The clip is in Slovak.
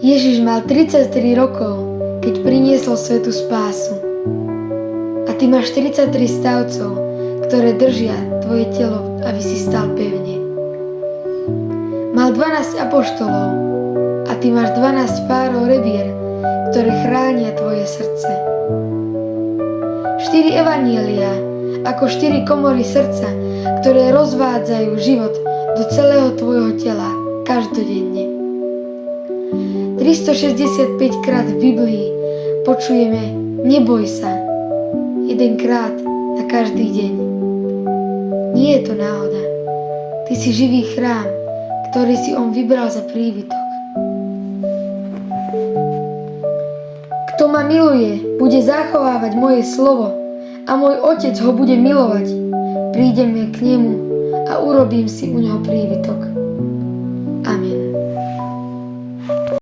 Ježiš mal 33 rokov, keď priniesol svetú spásu. A ty máš 43 stavcov, ktoré držia tvoje telo, aby si stal pevne. Mal 12 apoštolov a ty máš 12 párov rebier, ktoré chránia tvoje srdce. 4 evanielia, ako 4 komory srdca, ktoré rozvádzajú život do celého tvojho tela každodenne. 365 krát v Biblii počujeme neboj sa, jedenkrát na každý deň. Nie je to náhoda. Ty si živý chrám, ktorý si on vybral za príbytok. Kto ma miluje, bude zachovávať moje slovo a môj Otec ho bude milovať. Prídeme k nemu a urobím si u neho príbytok.